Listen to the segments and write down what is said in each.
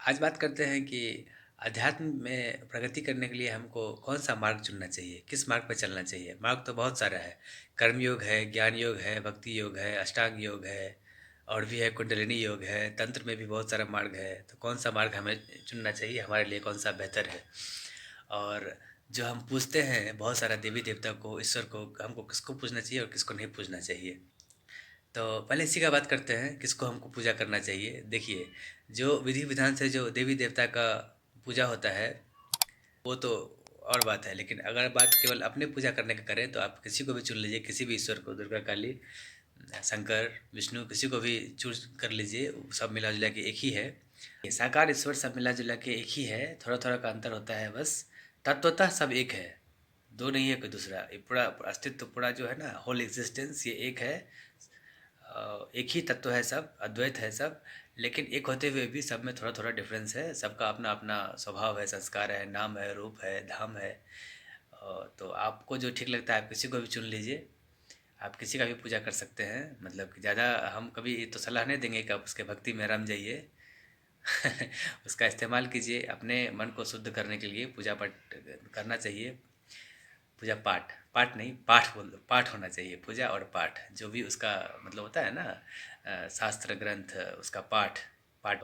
आज बात करते हैं कि अध्यात्म में प्रगति करने के लिए हमको कौन सा मार्ग चुनना चाहिए, किस मार्ग पर चलना चाहिए। मार्ग तो बहुत सारा है। कर्म योग है, ज्ञान योग है, भक्ति योग है, अष्टांग योग है और भी है, कुंडलिनी योग है। तंत्र में भी बहुत सारा मार्ग है। तो कौन सा मार्ग हमें चुनना चाहिए, हमारे लिए कौन सा बेहतर है। और जो हम पूछते हैं बहुत सारा देवी देवता को, ईश्वर को, हमको किसको पूजना चाहिए और किसको नहीं पूजना चाहिए। तो पहले इसी का बात करते हैं, किसको हमको पूजा करना चाहिए। देखिए, जो विधि विधान से जो देवी देवता का पूजा होता है वो तो और बात है, लेकिन अगर बात केवल अपने पूजा करने का करें तो आप किसी को भी चुन लीजिए, किसी भी ईश्वर को, दुर्गा काली, शंकर, विष्णु, किसी को भी चूज कर लीजिए। सब मिला जुला के एक ही है। ये साकार ईश्वर सब मिला जुला के एक ही है, थोड़ा थोड़ा का अंतर होता है बस। तत्वतः सब एक है, दो नहीं है कोई दूसरा। ये पूरा अस्तित्व, पूरा जो है ना, होल एग्जिस्टेंस, ये एक है। एक ही तत्व है सब, अद्वैत है सब। लेकिन एक होते हुए भी सब में थोड़ा थोड़ा डिफरेंस है। सबका अपना अपना स्वभाव है, संस्कार है, नाम है, रूप है, धाम है। तो आपको जो ठीक लगता है आप किसी को भी चुन लीजिए। आप किसी का भी पूजा कर सकते हैं। मतलब कि ज़्यादा हम कभी तो सलाह नहीं देंगे कि आप उसके भक्ति में रम जाइए। उसका इस्तेमाल कीजिए अपने मन को शुद्ध करने के लिए। पूजा पाठ करना चाहिए। पूजा पाठ, पाठ नहीं, पाठ बोल दो, पाठ होना चाहिए। पूजा और पाठ जो भी उसका मतलब होता है ना, शास्त्र ग्रंथ, उसका पाठ। पाठ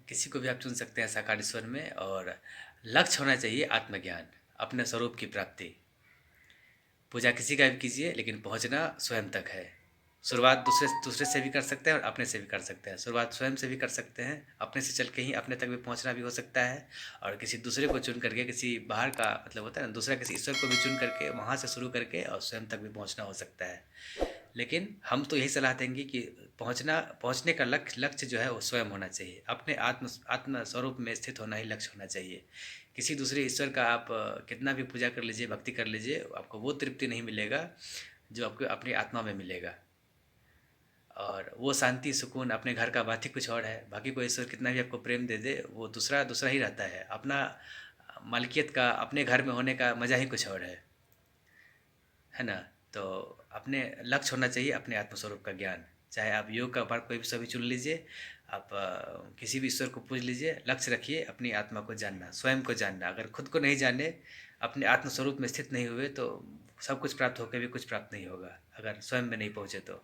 किसी को भी आप चुन सकते हैं साकार ईश्वर में। और लक्ष्य होना चाहिए आत्मज्ञान, अपने स्वरूप की प्राप्ति। पूजा किसी का भी कीजिए, लेकिन पहुंचना स्वयं तक है। शुरुआत दूसरे दूसरे से भी कर सकते हैं और अपने से भी कर सकते हैं। शुरुआत स्वयं से भी कर सकते हैं, अपने से चल के ही अपने तक भी पहुंचना भी हो सकता है। और किसी दूसरे को चुन करके, किसी बाहर का मतलब होता है ना, दूसरा किसी ईश्वर को भी चुन करके वहाँ से शुरू करके और स्वयं तक भी पहुँचना हो सकता है। लेकिन हम तो यही सलाह देंगे कि पहुँचने का लक्ष्य लक्ष्य जो है वो स्वयं होना चाहिए। अपने आत्म आत्म स्वरूप में स्थित होना ही लक्ष्य होना चाहिए। किसी दूसरे ईश्वर का आप कितना भी पूजा कर लीजिए, भक्ति कर लीजिए, आपको वो तृप्ति नहीं मिलेगा जो आपको अपनी आत्मा में मिलेगा। और वो शांति सुकून अपने घर का बात ही कुछ और है। बाकी कोई ईश्वर कितना भी आपको प्रेम दे दे, वो दूसरा दूसरा ही रहता है। अपना मालिकियत का अपने घर में होने का मज़ा ही कुछ और है ना। तो अपने लक्ष्य होना चाहिए अपने आत्मस्वरूप का ज्ञान। चाहे आप योग का पार्ट कोई भी सभी चुन लीजिए, आप किसी भी ईश्वर को पूज लीजिए। लक्ष्य रखिए अपनी आत्मा को जानना, स्वयं को जानना। अगर खुद को नहीं जाने, अपने आत्मस्वरूप में स्थित नहीं हुए तो सब कुछ प्राप्त होकर भी कुछ प्राप्त नहीं होगा, अगर स्वयं में नहीं पहुँचे तो।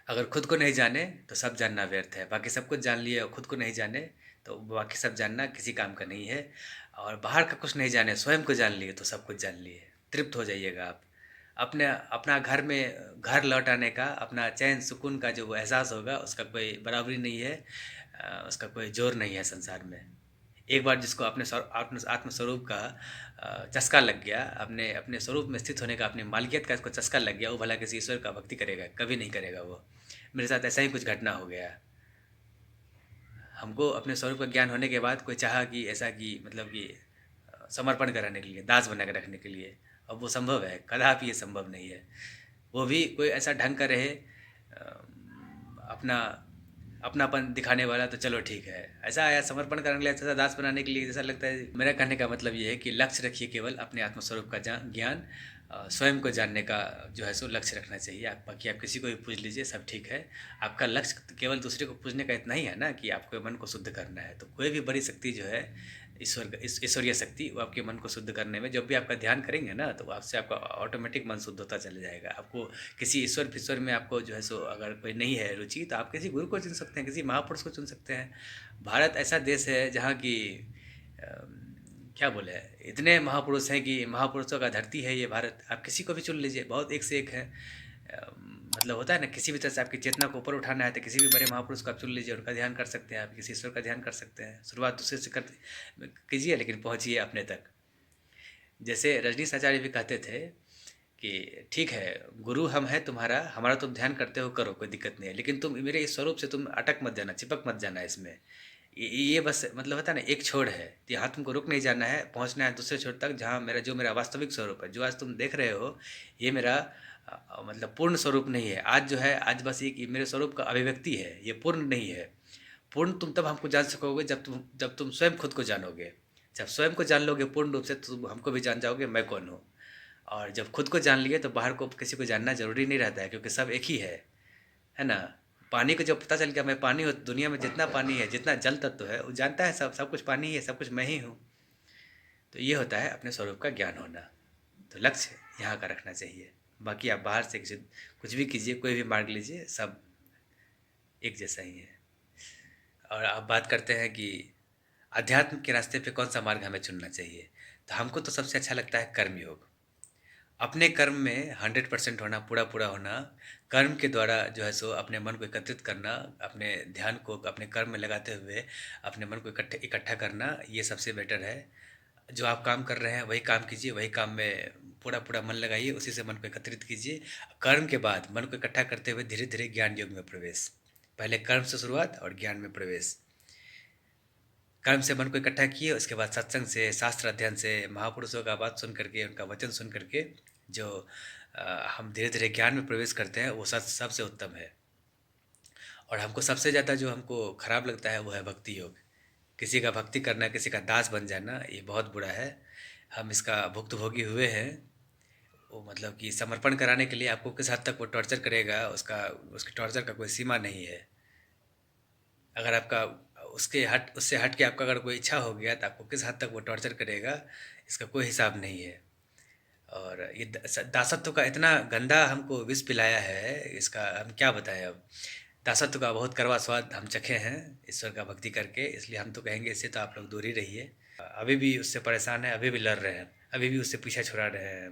अगर खुद को नहीं जाने तो सब जानना व्यर्थ है। बाकी सब कुछ जान लिए और खुद को नहीं जाने तो बाकी सब जानना किसी काम का नहीं है। और बाहर का कुछ नहीं जाने, स्वयं को जान लिए तो सब कुछ जान लिए। तृप्त हो जाइएगा आप। अपने अपना घर में घर लौट आने का, अपना चैन सुकून का जो वो एहसास होगा, उसका कोई बराबरी नहीं है। उसका कोई जोर नहीं है संसार में। एक बार जिसको अपने आत्मस्वरूप का चस्का लग गया, अपने अपने स्वरूप में स्थित होने का, अपनी मालिकियत का इसको चस्का लग गया, वो भला किसी ईश्वर का भक्ति करेगा? कभी नहीं करेगा वो। मेरे साथ ऐसा ही कुछ घटना हो गया। हमको अपने स्वरूप का ज्ञान होने के बाद कोई चाहा कि ऐसा कि मतलब कि समर्पण कराने के लिए, दास बना के रखने के लिए। अब वो संभव है? कदापि ये संभव नहीं है। वो भी कोई ऐसा ढंग का रहे, अपना अपनापन दिखाने वाला, तो चलो ठीक है। ऐसा आया समर्पण करने के लिए, ऐसा दास बनाने के लिए, जैसा लगता है। मेरा कहने का मतलब ये है कि लक्ष्य रखिए केवल अपने आत्मस्वरूप का ज्ञान। स्वयं को जानने का जो है सो लक्ष्य रखना चाहिए। आप बाकी आप किसी को भी पूज लीजिए, सब ठीक है। आपका लक्ष्य केवल दूसरे को पूजने का इतना ही है ना, कि आपको मन को शुद्ध करना है। तो कोई भी बड़ी शक्ति जो है, ईश्वरीय शक्ति, वो आपके मन को शुद्ध करने में, जब भी आपका ध्यान करेंगे ना, तो आपसे आपका ऑटोमेटिक मन शुद्ध होता चला जाएगा। आपको किसी ईश्वर फिश्वर में आपको जो है सो अगर कोई नहीं है रुचि, तो आप किसी गुरु को चुन सकते हैं, किसी महापुरुष को चुन सकते हैं। भारत ऐसा देश है जहाँ की क्या बोले, इतने महापुरुष हैं कि महापुरुषों का धरती है ये भारत। आप किसी को भी चुन लीजिए, बहुत एक से एक है। मतलब होता है ना, किसी भी तरह से आपकी चेतना को ऊपर उठाना है तो किसी भी बड़े महापुरुष को आप चुन लीजिए, उनका ध्यान कर सकते हैं। आप किसी ईश्वर का ध्यान कर सकते हैं। शुरुआत दूसरे से कर कीजिए, लेकिन पहुँचिए अपने तक। जैसे रजनीश आचार्य भी कहते थे कि ठीक है, गुरु हम हैं तुम्हारा, हमारा तुम ध्यान करते हो, करो, कोई दिक्कत नहीं है, लेकिन तुम मेरे इस स्वरूप से तुम अटक मत जाना, चिपक मत जाना इसमें। ये बस मतलब होता है ना, एक छोर है। तो यहाँ तुमको रुक नहीं जाना है, पहुँचना है दूसरे छोर तक, जहाँ मेरा वास्तविक स्वरूप है। जो आज तुम देख रहे हो, ये मेरा मतलब पूर्ण स्वरूप नहीं है। आज जो है, आज बस एक मेरे स्वरूप का अभिव्यक्ति है, ये पूर्ण नहीं है। पूर्ण तुम तब हमको जान सकोगे जब तुम स्वयं खुद को जानोगे। जब स्वयं को जान लोगे पूर्ण रूप से, तो तुम हमको भी जान जाओगे, मैं कौन हूँ। और जब खुद को जान लिए तो बाहर को किसी को जानना ज़रूरी नहीं रहता है, क्योंकि सब एक ही है ना। पानी को जब पता चल गया मैं पानी हूँ, दुनिया में जितना पानी है, जितना जल तत्व है, वो जानता है सब सब कुछ पानी ही है, सब कुछ मैं ही हूँ। तो ये होता है अपने स्वरूप का ज्ञान होना। तो लक्ष्य यहाँ का रखना चाहिए। बाकी आप बाहर से किसी कुछ भी कीजिए, कोई भी मार्ग लीजिए, सब एक जैसा ही है। और आप बात करते हैं कि अध्यात्म के रास्ते पे कौन सा मार्ग हमें चुनना चाहिए, तो हमको तो सबसे अच्छा लगता है कर्मयोग। अपने कर्म में 100% होना, पूरा पूरा होना, कर्म के द्वारा जो है सो अपने मन को एकत्रित करना, अपने ध्यान को अपने कर्म में लगाते हुए अपने मन को इकट्ठे इकट्ठा करना, ये सबसे बेटर है। जो आप काम कर रहे हैं वही काम कीजिए, वही काम में पूरा पूरा मन लगाइए, उसी से मन को एकत्रित कीजिए। कर्म के बाद मन को इकट्ठा करते हुए धीरे धीरे ज्ञान योग में प्रवेश। पहले कर्म से शुरुआत और ज्ञान में प्रवेश। कर्म से मन को इकट्ठा किए, उसके बाद सत्संग से, शास्त्र अध्ययन से, महापुरुषों का बात सुन करके, उनका वचन सुन करके जो हम धीरे धीरे ज्ञान में प्रवेश करते हैं, वो सबसे उत्तम है। और हमको सबसे ज़्यादा जो हमको खराब लगता है वो है भक्ति योग। किसी का भक्ति करना, किसी का दास बन जाना, ये बहुत बुरा है। हम इसका भुक्तभोगी हुए हैं। वो मतलब कि समर्पण कराने के लिए आपको किस हद तक वो टॉर्चर करेगा, उसका उसके टॉर्चर का कोई सीमा नहीं है। अगर आपका उससे हट के आपका अगर कोई इच्छा हो गया तो आपको किस हद तक वो टॉर्चर करेगा, इसका कोई हिसाब नहीं है। और ये दासत्व का इतना गंदा हमको विष पिलाया है, इसका हम क्या बताएं अब। दासत्व का बहुत कड़वा स्वाद हम चखे हैं ईश्वर का भक्ति करके, इसलिए हम तो कहेंगे इससे तो आप लोग दूर ही रहिए। अभी भी उससे परेशान है, अभी भी लड़ रहे हैं, अभी भी उससे पीछा छुड़ा रहे हैं,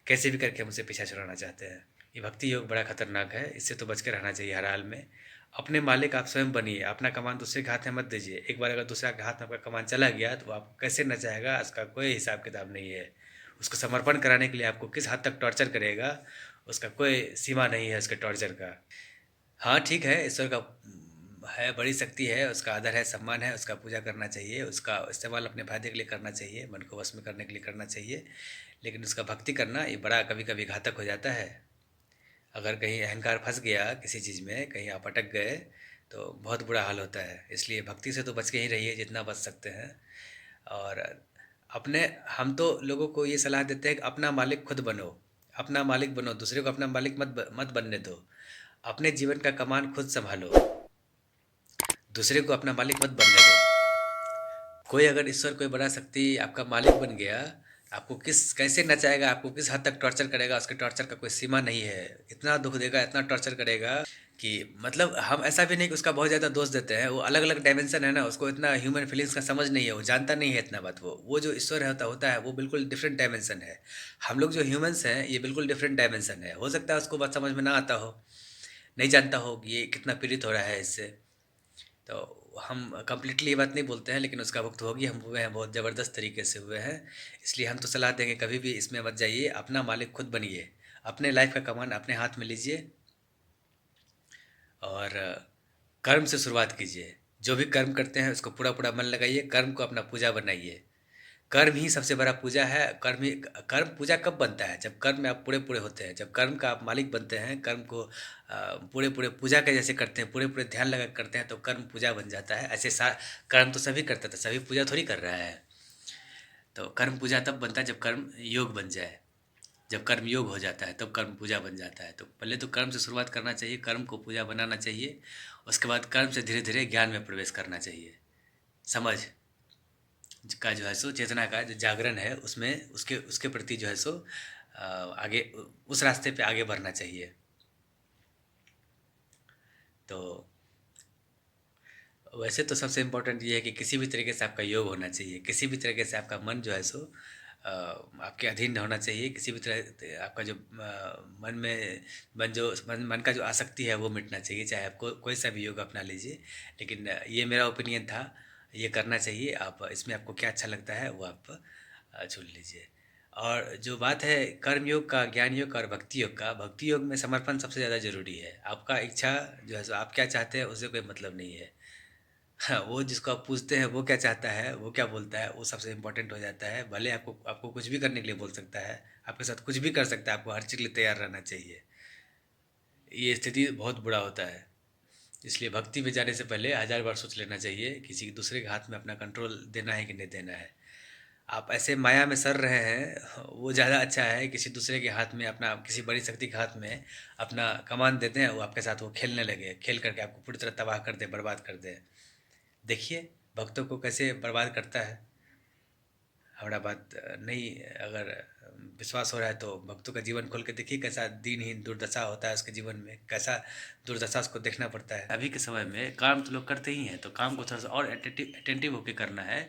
कैसे भी करके हम उससे पीछा छुड़ाना चाहते हैं। ये भक्ति योग बड़ा खतरनाक है, इससे तो बच के रहना चाहिए हर हाल में। अपने मालिक आप स्वयं बनिए, अपना कमान दूसरे के हाथ में मत दीजिए। एक बार अगर दूसरा के हाथ में आपका कमान चला गया तो आप कैसे नचाएगा, उसका कोई हिसाब किताब नहीं है। उसको समर्पण कराने के लिए आपको किस हद तक टॉर्चर करेगा, उसका कोई सीमा नहीं है उसके टॉर्चर का। हाँ ठीक है, ईश्वर का है, बड़ी शक्ति है, उसका आदर है, सम्मान है, उसका पूजा करना चाहिए, उसका इस्तेमाल अपने फायदे के लिए करना चाहिए, मन को वश में करने के लिए करना चाहिए। लेकिन उसका भक्ति करना ये बड़ा कभी कभी घातक हो जाता है। अगर कहीं अहंकार फंस गया किसी चीज़ में, कहीं आप अटक गए, तो बहुत बुरा हाल होता है। इसलिए भक्ति से तो बच के ही रहिए जितना बच सकते हैं। और अपने हम तो लोगों को ये सलाह देते हैं कि अपना मालिक खुद बनो, अपना मालिक बनो, दूसरे को अपना मालिक मत बनने दो। अपने जीवन का कमान खुद संभालो, दूसरे को अपना मालिक मत बनने दो। कोई अगर ईश्वर, कोई बड़ा शक्ति आपका मालिक बन गया, आपको किस कैसे नचाएगा, आपको किस हद तक टॉर्चर करेगा, उसके टॉर्चर का कोई सीमा नहीं है। इतना दुख देगा, इतना टॉर्चर करेगा कि मतलब हम ऐसा भी नहीं कि उसका बहुत ज़्यादा दोष देते हैं। वो अलग अलग डायमेंशन है ना, उसको इतना ह्यूमन फीलिंग्स का समझ नहीं है, वो जानता नहीं है इतना बात। वो जो ईश्वर होता है वो बिल्कुल डिफरेंट डायमेंशन है। हम लोग जो ह्यूमंस हैं ये बिल्कुल डिफरेंट डायमेंशन है। हो सकता है उसको बात समझ में ना आता हो, नहीं जानता हो कि ये कितना पीड़ित हो रहा है इससे। तो हम कंप्लीटली ये बात नहीं बोलते हैं, लेकिन उसका भुक्तभोगी हम हुए हैं, बहुत ज़बरदस्त तरीके से हुए हैं। इसलिए हम तो सलाह देंगे कभी भी इसमें मत जाइए, अपना मालिक खुद बनिए, अपने लाइफ का कमान अपने हाथ में लीजिए और कर्म से शुरुआत कीजिए। जो भी कर्म करते हैं उसको पूरा पूरा मन लगाइए, कर्म को अपना पूजा बनाइए। कर्म ही सबसे बड़ा पूजा है। कर्म पूजा कब बनता है, जब कर्म में आप पूरे पूरे होते हैं, जब कर्म का आप मालिक बनते हैं, कर्म को पूरे पूरे पूजा के जैसे करते हैं, पूरे पूरे ध्यान लगा के करते हैं, तो कर्म पूजा बन जाता है। ऐसे कर्म तो सभी करते थे, सभी पूजा थोड़ी कर रहा है। तो कर्म पूजा तब बनता है जब कर्म योग बन जाए, जब कर्म योग हो जाता है तब कर्म पूजा बन जाता है। तो पहले तो कर्म से शुरुआत करना चाहिए, कर्म को पूजा बनाना चाहिए। उसके बाद कर्म से धीरे धीरे ज्ञान में प्रवेश करना चाहिए। समझ का जो है सो, चेतना का जो जागरण है, उसमें उसके उसके प्रति जो है सो आगे उस रास्ते पे आगे बढ़ना चाहिए। तो वैसे तो सबसे इम्पोर्टेंट ये है कि किसी भी तरीके से आपका योग होना चाहिए, किसी भी तरीके से आपका मन जो है सो आपके अधीन होना चाहिए। किसी भी तरह आपका जो मन में मन का जो आसक्ति है वो मिटना चाहिए, चाहे आपको कोई सा भी योग अपना लीजिए। लेकिन ये मेरा ओपिनियन था, ये करना चाहिए। आप इसमें आपको क्या अच्छा लगता है वो आप चुन लीजिए। और जो बात है कर्म योग का, ज्ञान योग का और भक्ति योग का, भक्ति योग में समर्पण सबसे ज़्यादा जरूरी है। आपका इच्छा जो है सो, आप क्या चाहते हैं उससे कोई मतलब नहीं है। हाँ, वो जिसको आप पूछते हैं वो क्या चाहता है, वो क्या बोलता है, वो सबसे इम्पोर्टेंट हो जाता है। भले आपको आपको कुछ भी करने के लिए बोल सकता है, आपके साथ कुछ भी कर सकता है, आपको हर चीज़ के लिए तैयार रहना चाहिए। ये स्थिति बहुत बुरा होता है। इसलिए भक्ति में जाने से पहले 1000 बार सोच लेना चाहिए, किसी दूसरे के हाथ में अपना कंट्रोल देना है कि नहीं देना है। आप ऐसे माया में सर रहे हैं, वो ज़्यादा अच्छा है किसी दूसरे के हाथ में, अपना किसी बड़ी शक्ति के हाथ में अपना कमान देते हैं, वो आपके साथ वो खेलने लगे, खेल करके आपको पूरी तरह तबाह कर दे, बर्बाद कर दे। देखिए भक्तों को कैसे बर्बाद करता है। हमारा बात नहीं, अगर विश्वास हो रहा है तो भक्तों का जीवन खोल के देखिए, कैसा दीनहीन दुर्दशा होता है उसके जीवन में, कैसा दुर्दशा उसको देखना पड़ता है। अभी के समय में काम तो लोग करते ही हैं, तो काम को थोड़ा सा और अटेंटिव होकर करना है,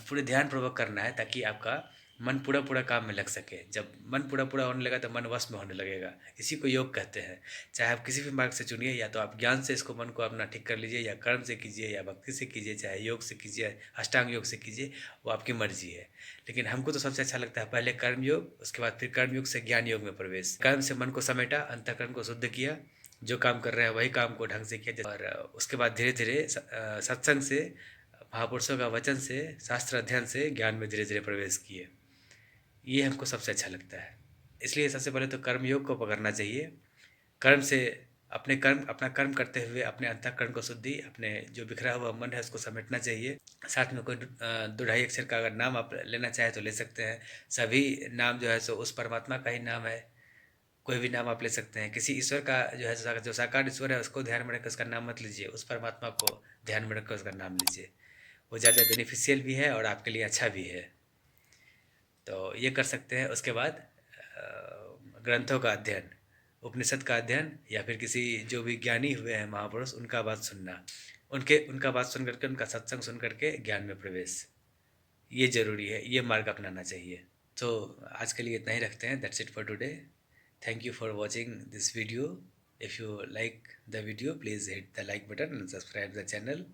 पूरे ध्यानपूर्वक करना है, ताकि आपका मन पूरा पूरा काम में लग सके। जब मन पूरा पूरा होने लगा तो मन वश में होने लगेगा। इसी को योग कहते हैं। चाहे आप किसी भी मार्ग से चुनिए, या तो आप ज्ञान से इसको मन को अपना ठीक कर लीजिए, या कर्म से कीजिए, या भक्ति से कीजिए, चाहे योग से कीजिए, अष्टांग योग से कीजिए, वो आपकी मर्जी है। लेकिन हमको तो सबसे अच्छा लगता है पहले कर्म योग, उसके बाद फिर कर्म योग से ज्ञान योग में प्रवेश। कर्म से मन को समेटा, अंतःकरण को शुद्ध किया, जो काम कर रहे हैं वही काम को ढंग से किया, और उसके बाद धीरे धीरे सत्संग से, महापुरुषों का वचन से, शास्त्र अध्ययन से ज्ञान में धीरे धीरे प्रवेश किए। ये हमको सबसे अच्छा लगता है। इसलिए सबसे पहले तो कर्म योग को पकड़ना चाहिए। कर्म से अपना कर्म करते हुए अपने अंतःकरण को शुद्धि, अपने जो बिखरा हुआ मन है उसको समेटना चाहिए। साथ में कोई दो ढाई अक्षर का अगर नाम आप लेना चाहें तो ले सकते हैं। सभी नाम जो है सो उस परमात्मा का ही नाम है। कोई भी नाम आप ले सकते हैं। किसी ईश्वर का जो है जो साकार ईश्वर है उसको ध्यान में रखकर उसका नाम मत लीजिए, उस परमात्मा को ध्यान में रखकर उसका नाम लीजिए। वो ज़्यादा बेनिफिशियल भी है और आपके लिए अच्छा भी है। तो ये कर सकते हैं। उसके बाद ग्रंथों का अध्ययन, उपनिषद का अध्ययन, या फिर किसी जो भी ज्ञानी हुए हैं महापुरुष उनका बात सुनना, उनका बात सुन करके, उनका सत्संग सुन करके ज्ञान में प्रवेश, ये ज़रूरी है, ये मार्ग अपनाना चाहिए। तो आज के लिए इतना ही रखते हैं। That's it for today. Thank you for watching this video. If you like the video please hit the like button and subscribe the channel.